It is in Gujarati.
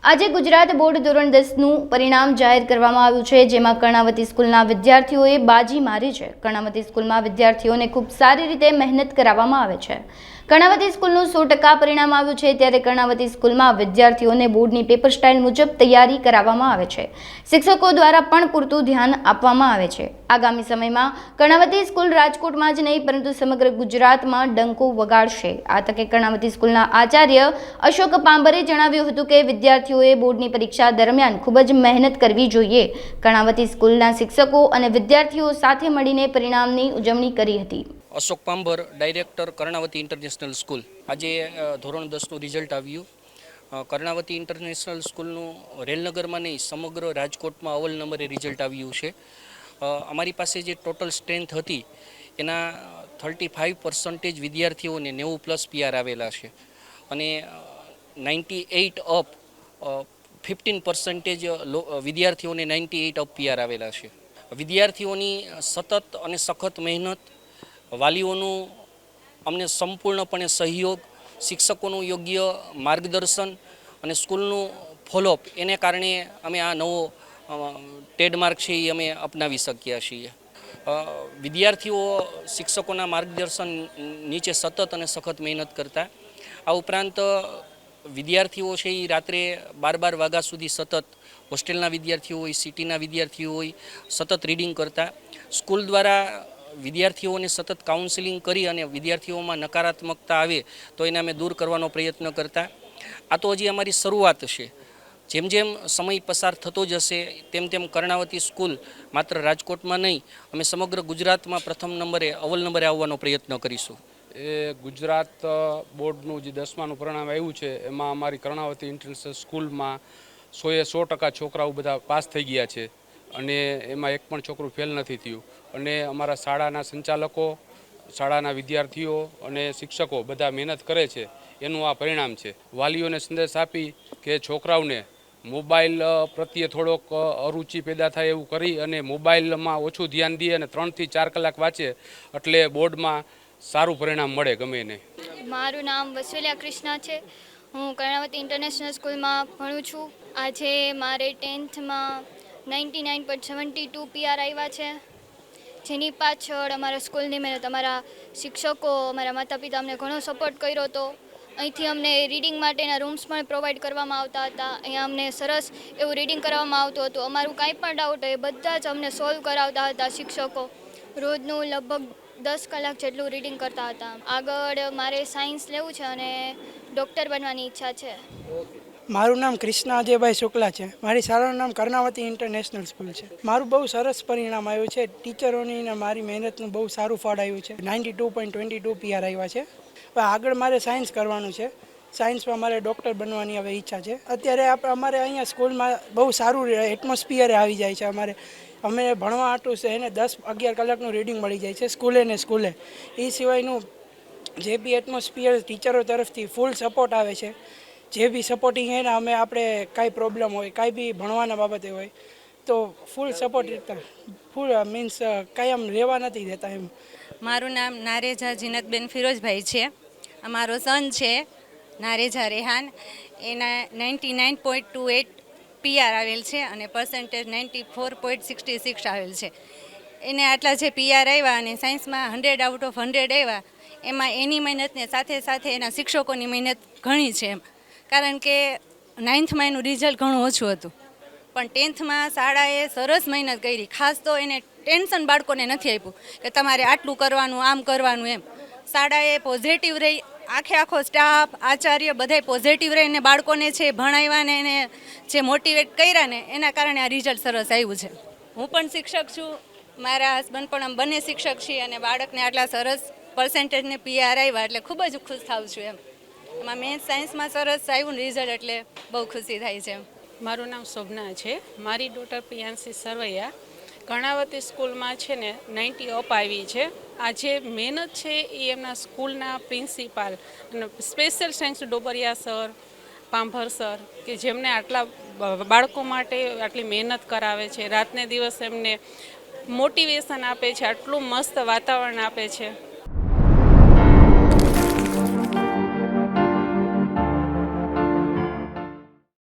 આજે ગુજરાત બોર્ડ ધોરણ 10નું પરિણામ જાહેર કરવામાં આવ્યું છે, જેમાં કર્ણાવતી સ્કૂલના વિદ્યાર્થીઓએ બાજી મારી છે। કર્ણાવતી સ્કૂલમાં વિદ્યાર્થીઓને ખૂબ સારી રીતે મહેનત કરાવવામાં આવે છે। કર્ણાવતી સ્કૂલનું 100% પરિણામ આવ્યું છે, ત્યારે કર્ણાવતી સ્કૂલમાં વિદ્યાર્થીઓને બોર્ડની પેપર સ્ટાઇલ મુજબ તૈયારી કરાવવામાં આવે છે। શિક્ષકો દ્વારા પણ પૂરતું ધ્યાન આપવામાં આવે છે। આગામી સમયમાં કર્ણાવતી સ્કૂલ રાજકોટમાં જ નહીં પરંતુ સમગ્ર ગુજરાતમાં ડંકો વગાડશે। આ તકે કર્ણાવતી સ્કૂલના આચાર્ય અશોક પાંબરે જણાવ્યું હતું કે વિદ્યાર્થીઓએ બોર્ડની પરીક્ષા દરમિયાન ખૂબ જ મહેનત કરવી જોઈએ। કર્ણાવતી સ્કૂલના શિક્ષકો અને વિદ્યાર્થીઓ સાથે મળીને પરિણામની ઉજવણી કરી હતી। Ashok Pambhar, director Karnavati international school. આજે ધોરણ 10નું રિઝલ્ટ આવ્યું। કર્ણાવતી ઇન્ટરનેશનલ સ્કૂલનું રેલનગરમાં નહીં સમગ્ર રાજકોટમાં અવ્વલ નંબરે રિઝલ્ટ આવ્યું છે। અમારી પાસે જે ટોટલ સ્ટ્રેન્થ હતી એના 35% વિદ્યાર્થીઓને 90+ PR આવેલા છે અને 98 અપ 15% વિદ્યાર્થીઓને 98 અપ PR આવેલા છે। વિદ્યાર્થીઓની સતત અને સખત મહેનત, વાલીઓનું અમને સંપૂર્ણપણે સહયોગ, શિક્ષકોનું યોગ્ય માર્ગદર્શન અને સ્કૂલનું ફોલોઅપ એને કારણે અમે આ નવો ટ્રેડમાર્ક છે એ અમે અપનાવી શક્યા છીએ। વિદ્યાર્થીઓ શિક્ષકોના માર્ગદર્શન નીચે સતત અને સખત મહેનત કરતા। આ ઉપરાંત વિદ્યાર્થીઓ છે એ રાત્રે 12 વાગ્યા સુધી સતત હોસ્ટેલના વિદ્યાર્થીઓ હોય, સિટીના વિદ્યાર્થીઓ હોય, સતત રીડિંગ કરતા। સ્કૂલ દ્વારા વિદ્યાર્થીઓને સતત કાઉન્સિલિંગ કરી અને વિદ્યાર્થીઓમાં નકારાત્મકતા આવે તો એને અમે દૂર કરવાનો પ્રયત્ન કરતા। આ તો હજી અમારી શરૂઆત છે। જેમ જેમ સમય પસાર થતો જશે તેમ તેમ કર્ણાવતી સ્કૂલ માત્ર રાજકોટમાં નહીં, અમે સમગ્ર ગુજરાતમાં પ્રથમ નંબરે અવ્વલ નંબરે આવવાનો પ્રયત્ન કરીશું। એ ગુજરાત બોર્ડનું જે 10માનું પરિણામ આવ્યું છે એમાં અમારી કર્ણાવતી ઇન્ટરનેશનલ સ્કૂલમાં 100% છોકરાઓ બધા પાસ થઈ ગયા છે અને એમાં એક પણ છોકરું ફેલ નથી થયું। અને અમારા શાળાના સંચાલકો, શાળાના વિદ્યાર્થીઓ અને શિક્ષકો બધા મહેનત કરે છે એનું આ પરિણામ છે। વાલીઓને સંદેશ આપી કે છોકરાઓને મોબાઈલ પ્રત્યે થોડોક અરુચિ પેદા થાય એવું કરી અને મોબાઈલમાં ઓછું ધ્યાન દે અને 3 થી 4 કલાક વાંચે એટલે બોર્ડમાં સારું પરિણામ મળે ગમે એને। મારું નામ વસુલિયા કૃષ્ણા છે। હું કર્ણાવતી ઇન્ટરનેશનલ સ્કૂલમાં ભણું છું। આજે મારે 10થમાં 99.72 PR આવ્યા છે, જેની પાછળ અમારા સ્કૂલની મહેનત, અમારા શિક્ષકો, અમારા માતા પિતા અમને ઘણો સપોર્ટ કર્યો હતો। અહીંથી અમને રીડિંગ માટેના રૂમ્સ પણ પ્રોવાઈડ કરવામાં આવતા હતા। અહીંયા અમને સરસ એવું રીડિંગ કરાવવામાં આવતું હતું। અમારું કાંઈ પણ ડાઉટ હોય એ બધા જ અમને સોલ્વ કરાવતા હતા શિક્ષકો। રોજનું લગભગ 10 કલાક જેટલું રીડિંગ કરતા હતા। આગળ મારે સાયન્સ લેવું છે અને ડૉક્ટર બનવાની ઈચ્છા છે। મારું નામ કૃષ્ણ અજયભાઈ શુક્લા છે। મારી શાળાનું નામ કર્ણાવતી ઇન્ટરનેશનલ સ્કૂલ છે। મારું બહુ સરસ પરિણામ આવ્યું છે। ટીચરોની ને મારી મહેનતનું બહુ સારું ફળ આવ્યું છે। 92.22 PR આવ્યા છે। હવે આગળ મારે સાયન્સ કરવાનું છે। સાયન્સમાં મારે ડૉક્ટર બનવાની હવે ઈચ્છા છે। અત્યારે અમારે અહીંયા સ્કૂલમાં બહુ સારું એટમોસ્ફિયર આવી જાય છે। અમે ભણવા હાટું છે એને 10-11 કલાકનું રીડિંગ મળી જાય છે સ્કૂલે ને સ્કૂલે। એ સિવાયનું જે બી એટમોસ્ફિયર ટીચરો તરફથી ફૂલ સપોર્ટ આવે છે। જે બી સપોર્ટિંગ એને આપણે કાંઈ પ્રોબ્લેમ હોય, કાંઈ બી ભણવાના બાબતે હોય તો ફૂલ સપોર્ટ રહેતા, ફૂલ મીન્સ કાંઈ આમ રહેવા નથી દેતા એમ। મારું નામ નારેજા જીનતબેન ફિરોઝભાઈ છે। અમારો સન છે નારેજા રેહાન, એના 99.28 PR આવેલ છે અને પર્સન્ટેજ 94.66 આવેલ છે। એને આટલા જે PR આવ્યા અને સાયન્સમાં 100 આઉટ ઓફ 100 આવ્યા, એમાં એની મહેનતને સાથે સાથે એના શિક્ષકોની મહેનત ઘણી છે એમ। કારણ કે 9થમાં એનું રિઝલ્ટ ઘણું ઓછું હતું, પણ 10થમાં શાળાએ સરસ મહેનત કરી। ખાસ તો એને ટેન્શન બાળકોને નથી આપ્યું કે તમારે આટલું કરવાનું, આમ કરવાનું એમ। શાળાએ પોઝિટિવ રહી, આખો સ્ટાફ, આચાર્ય બધાય પોઝિટિવ રહીને બાળકોને છે ભણાવ્યા ને એને જે મોટિવેટ કર્યા ને એના કારણે આ રિઝલ્ટ સરસ આવ્યું છે। હું પણ શિક્ષક છું, મારા હસબન્ડ પણ આમ બંને શિક્ષક છીએ અને બાળકને આટલા સરસ પર્સન્ટેજને PR આવ્યા એટલે ખૂબ જ ખુશ થાઉં છું એમ। એમાં મેથ્સ સાયન્સમાં સરસ આવ્યું ને રિઝલ્ટ એટલે બહુ ખુશી થાય છે। મારું નામ શોભના છે। મારી ડોટર પ્રિયાંશી સરવૈયા કર્ણાવતી સ્કૂલમાં છે ને 90 અપ આવી છે। આ જે મહેનત છે એ એમના સ્કૂલના પ્રિન્સિપાલ અને special thanks Dobariya sir, Pambhar sir કે જેમને આટલા બાળકો માટે આટલી મહેનત કરાવે છે, રાતને દિવસ એમને મોટિવેશન આપે છે, આટલું મસ્ત વાતાવરણ આપે છે।